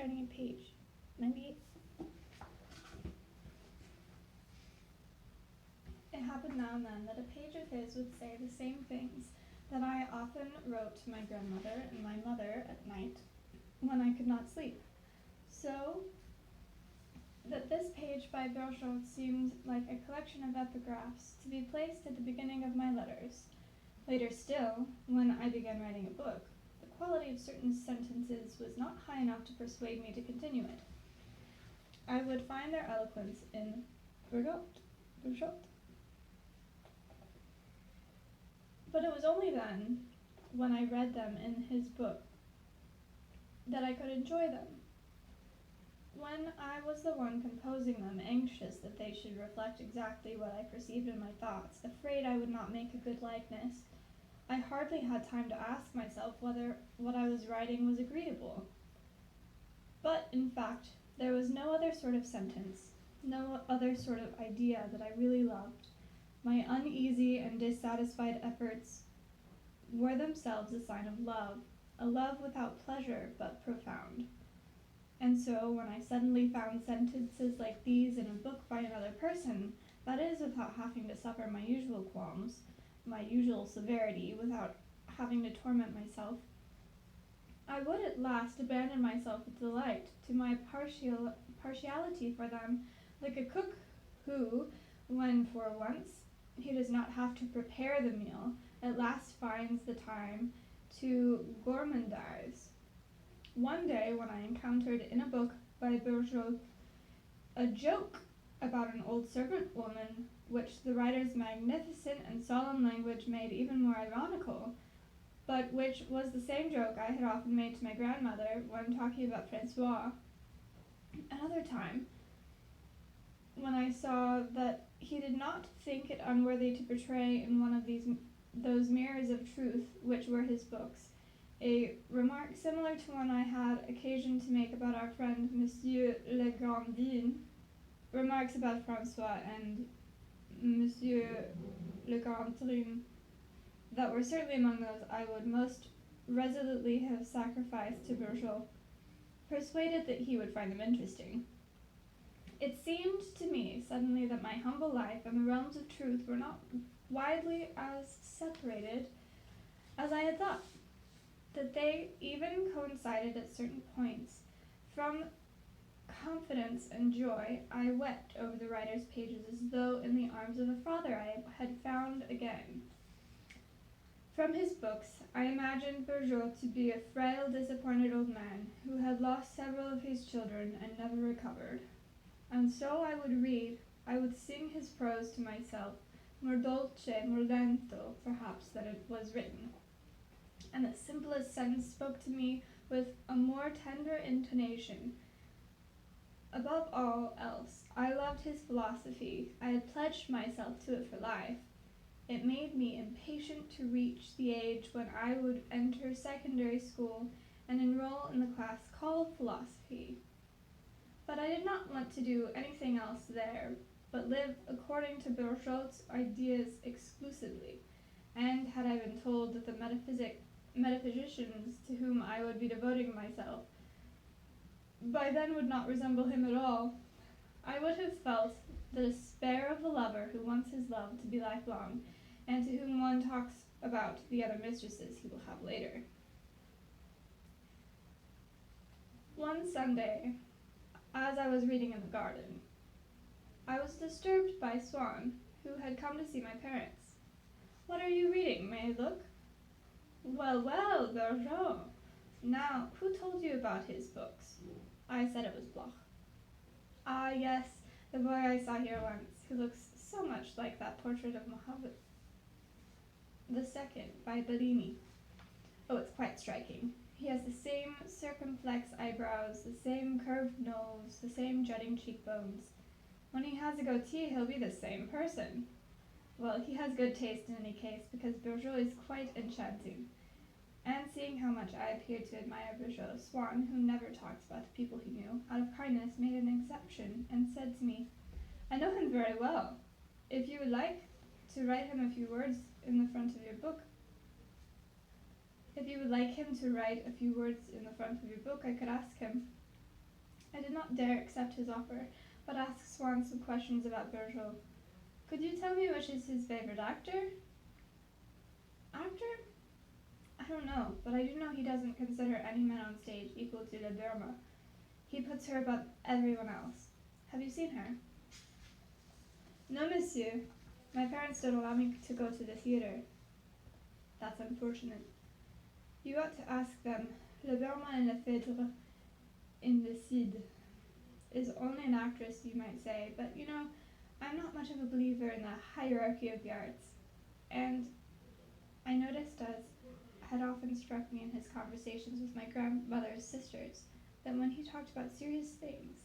turning a page. 98. It happened now and then that a page of his would say the same things that I often wrote to my grandmother and my mother at night when I could not sleep. So that this page by Virgil seemed like a collection of epigraphs to be placed at the beginning of my letters. Later still, when I began writing a book, the quality of certain sentences was not high enough to persuade me to continue it. I would find their eloquence in Virgil. But it was only then, when I read them in his book, that I could enjoy them. When I was the one composing them, anxious that they should reflect exactly what I perceived in my thoughts, afraid I would not make a good likeness, I hardly had time to ask myself whether what I was writing was agreeable. But, in fact, there was no other sort of sentence, no other sort of idea that I really loved. My uneasy and dissatisfied efforts were themselves a sign of love, a love without pleasure but profound. And so, when I suddenly found sentences like these in a book by another person, that is, without having to suffer my usual qualms, my usual severity, without having to torment myself, I would at last abandon myself with delight to my partiality for them, like a cook who, when for once he does not have to prepare the meal, at last finds the time to gourmandize. One day, when I encountered in a book by Virgil a joke about an old servant woman, which the writer's magnificent and solemn language made even more ironical, but which was the same joke I had often made to my grandmother when talking about Francois. Another time, when I saw that he did not think it unworthy to portray in one of those mirrors of truth which were his books, a remark similar to one I had occasion to make about our friend Monsieur Le Grandin, remarks about Francois and Monsieur Le Grandin that were certainly among those I would most resolutely have sacrificed to Virgil, persuaded that he would find them interesting. It seemed to me suddenly that my humble life and the realms of truth were not widely as separated as I had thought, that they even coincided at certain points. From confidence and joy, I wept over the writer's pages as though in the arms of a father I had found again. From his books, I imagined Virgil to be a frail, disappointed old man who had lost several of his children and never recovered. And so I would read, I would sing his prose to myself, more dolce, more lento, perhaps, than it was written. And the simplest sentence spoke to me with a more tender intonation. Above all else, I loved his philosophy. I had pledged myself to it for life. It made me impatient to reach the age when I would enter secondary school and enroll in the class called philosophy. But I did not want to do anything else there but live according to Virgil's ideas exclusively, and had I been told that the metaphysicians to whom I would be devoting myself by then would not resemble him at all, I would have felt the despair of the lover who wants his love to be lifelong, and to whom one talks about the other mistresses he will have later. One Sunday, as I was reading in the garden, I was disturbed by Swann, who had come to see my parents. "What are you reading? May I look?" "Well, well, Virgil. Now, who told you about his books?" I said it was Bloch. "Ah, yes, the boy I saw here once, who looks so much like that portrait of Mohammed II by Bellini. Oh, it's quite striking. He has the same circumflex eyebrows, the same curved nose, the same jutting cheekbones. When he has a goatee, he'll be the same person. Well, he has good taste in any case, because Virgil is quite enchanting." And seeing how much I appeared to admire Virgil, Swann, who never talked about the people he knew, out of kindness made an exception, and said to me, "I know him very well. If you would like to write him a few words in the front of your book, I could ask him." I did not dare accept his offer, but asked Swann some questions about Virgil. Could you tell me which is his favorite actor? Actor? I don't know, but I do know he doesn't consider any man on stage equal to La Burma. He puts her above everyone else. Have you seen her? No, monsieur. My parents don't allow me to go to the theatre. That's unfortunate. You ought to ask them. La Burma in La Fête in the Cid is only an actress, you might say, but you know, I'm not much of a believer in the hierarchy of the arts. And I noticed, as had often struck me in his conversations with my grandmother's sisters, that when he talked about serious things,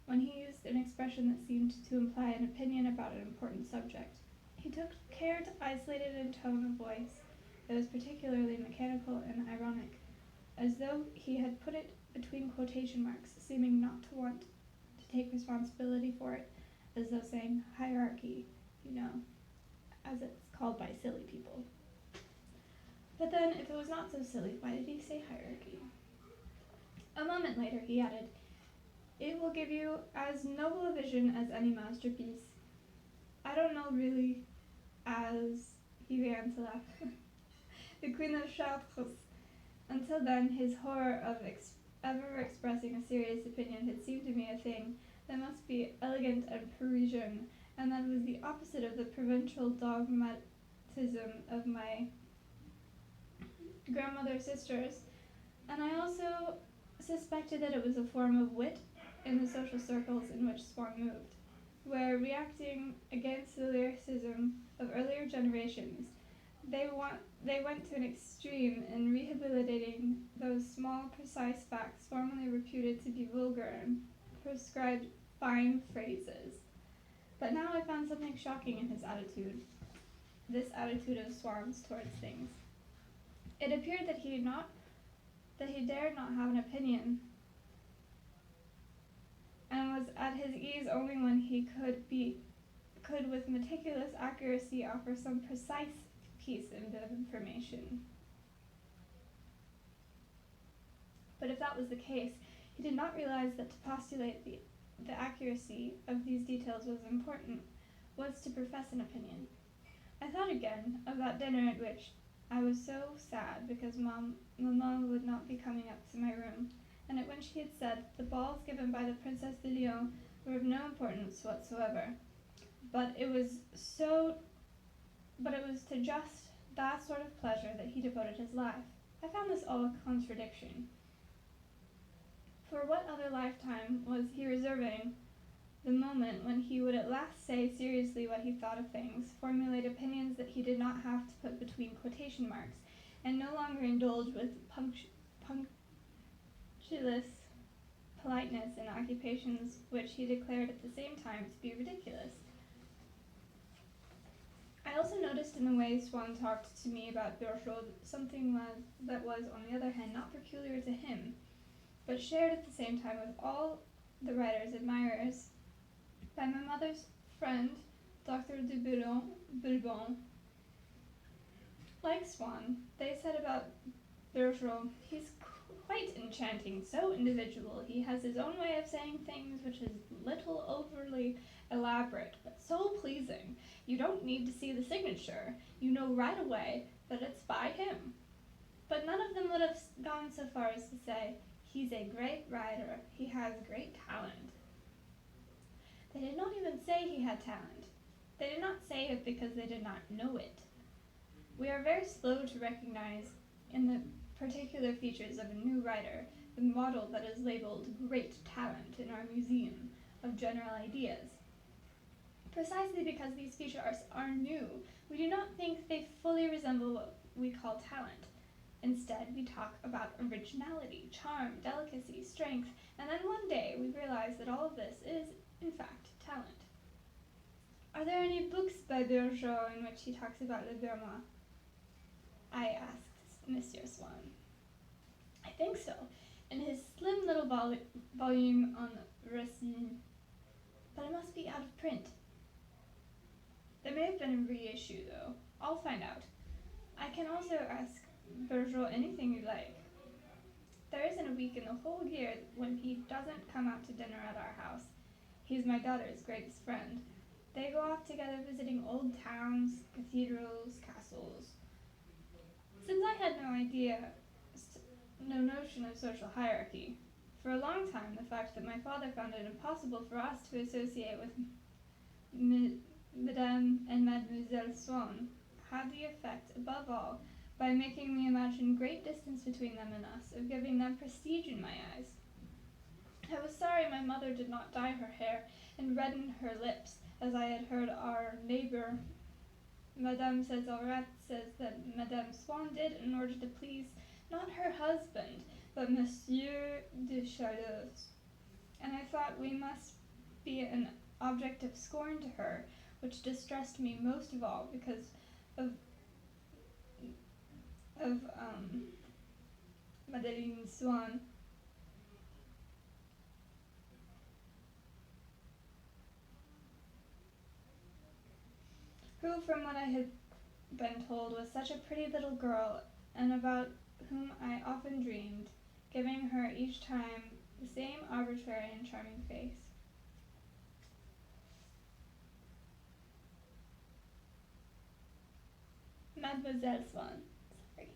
when he used an expression that seemed to imply an opinion about an important subject, he took care to isolate it in tone of voice that was particularly mechanical and ironic, as though he had put it between quotation marks, seeming not to want to take responsibility for it, as though saying hierarchy, you know, as it's called by silly people. But then, if it was not so silly, why did he say hierarchy? A moment later, he added, "It will give you as noble a vision as any masterpiece." I don't know really, as he began to laugh. The Queen of Chartres. Until then, his horror of ever expressing a serious opinion had seemed to me a thing that must be elegant and Parisian, and that was the opposite of the provincial dogmatism of my grandmother's sisters. And I also suspected that it was a form of wit in the social circles in which Swann moved, where, reacting against the lyricism of earlier generations, they went to an extreme in rehabilitating those small, precise facts formerly reputed to be vulgar and prescribed fine phrases. But now I found something shocking in his attitude, this attitude of Swann's towards things. It appeared that he dared not have an opinion, and was at his ease only when he could with meticulous accuracy offer some precise piece of information. But if that was the case, he did not realize that to postulate the accuracy of these details was to profess an opinion. I thought again of that dinner at which I was so sad because Maman would not be coming up to my room, and at when she had said the balls given by the Princess de Lyon were of no importance whatsoever. But it was to just that sort of pleasure that he devoted his life. I found this all a contradiction. For what other lifetime was he reserving the moment when he would at last say seriously what he thought of things, formulate opinions that he did not have to put between quotation marks, and no longer indulge with punctilious politeness in occupations which he declared at the same time to be ridiculous? I also noticed in the way Swann talked to me about Virgil something that was, on the other hand, not peculiar to him, but shared at the same time with all the writer's admirers. By my mother's friend, Dr. de Bourbon. Like Swann, they said about Virgil, he's quite enchanting, so individual. He has his own way of saying things, which is little overly elaborate, but so pleasing. You don't need to see the signature. You know right away that it's by him. But none of them would have gone so far as to say, he's a great writer, he has great talent. They did not even say he had talent. They did not say it because they did not know it. We are very slow to recognize in the particular features of a new writer the model that is labeled great talent in our museum of general ideas. Precisely because these features are new, we do not think they fully resemble what we call talent. Instead, we talk about originality, charm, delicacy, strength, and then one day we realize that all of this is, in fact, talent. Are there any books by Virgil in which he talks about Le Burma? I asked Monsieur Swann. I think so, in his slim little volume on Racine, but it must be out of print. There may have been a reissue, though. I'll find out. I can also ask Virgil anything you like. There isn't a week week in the whole year when he doesn't come out to dinner at our house. He's my daughter's greatest friend. They go off together visiting old towns, cathedrals, castles. Since I had no notion of social hierarchy, for a long time the fact that my father found it impossible for us to associate with Madame and Mademoiselle Swann had the effect, above all, by making me imagine great distance between them and us, of giving them prestige in my eyes. I was sorry my mother did not dye her hair and redden her lips, as I had heard our neighbor Madame Cesarette says that Madame Swann did in order to please not her husband, but Monsieur de Charleuse. And I thought we must be an object of scorn to her, which distressed me most of all because of Madeleine Swann. Who, from what I had been told, was such a pretty little girl, and about whom I often dreamed, giving her each time the same arbitrary and charming face. Mademoiselle Swann. Sorry.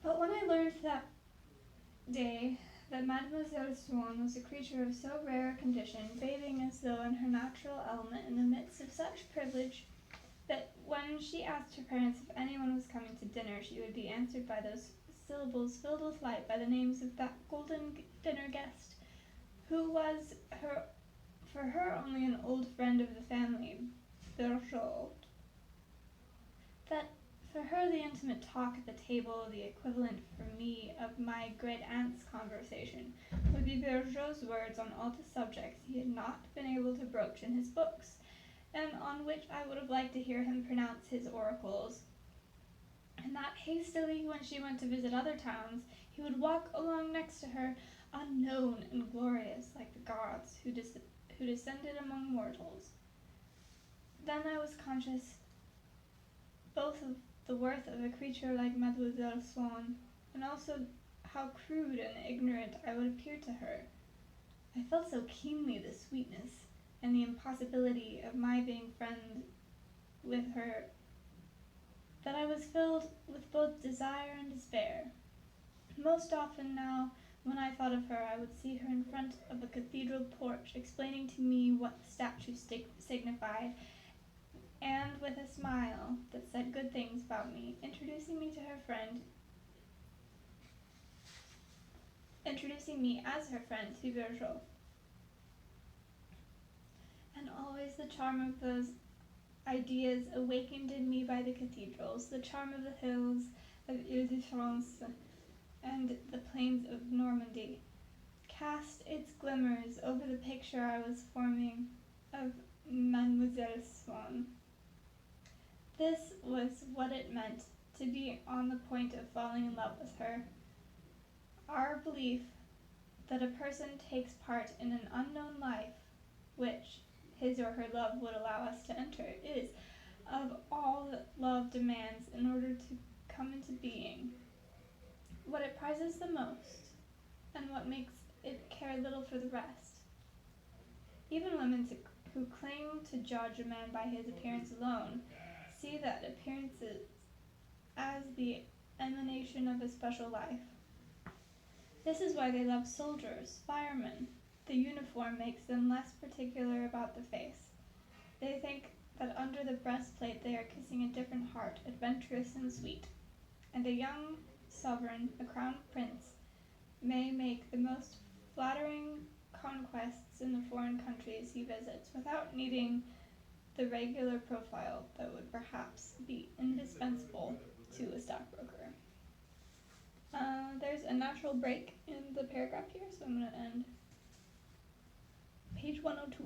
But when I learned that day that Mademoiselle Swann was a creature of so rare a condition, bathing as though in her natural element in the midst of such privilege, that when she asked her parents if anyone was coming to dinner, she would be answered by those syllables filled with light by the names of that golden dinner guest, who was for her only an old friend of the family, Virgil. That for her the intimate talk at the table, the equivalent for me of my great-aunt's conversation, would be Virgil's words on all the subjects he had not been able to broach in his books, and on which I would have liked to hear him pronounce his oracles. And that hastily, when she went to visit other towns, he would walk along next to her, unknown and glorious, like the gods who descended among mortals. Then I was conscious both of the worth of a creature like Mademoiselle Swann, and also how crude and ignorant I would appear to her. I felt so keenly the sweetness and the impossibility of my being friend with her that I was filled with both desire and despair. Most often now, when I thought of her, I would see her in front of a cathedral porch, explaining to me what the statue signified, and with a smile that said good things about me, introducing me as her friend to Virgil. And always the charm of those ideas awakened in me by the cathedrals, the charm of the hills of Ile-de-France and the plains of Normandy, cast its glimmers over the picture I was forming of Mademoiselle Swann. This was what it meant to be on the point of falling in love with her. Our belief that a person takes part in an unknown life, which his or her love would allow us to enter, is, of all that love demands in order to come into being, what it prizes the most, and what makes it care little for the rest. Even women who claim to judge a man by his appearance alone see that appearances as the emanation of a special life. This is why they love soldiers, firemen. The uniform makes them less particular about the face. They think that under the breastplate they are kissing a different heart, adventurous and sweet. And a young sovereign, a crowned prince, may make the most flattering conquests in the foreign countries he visits without needing the regular profile that would perhaps be indispensable to a stockbroker. There's a natural break in the paragraph here, so I'm going to end page 102.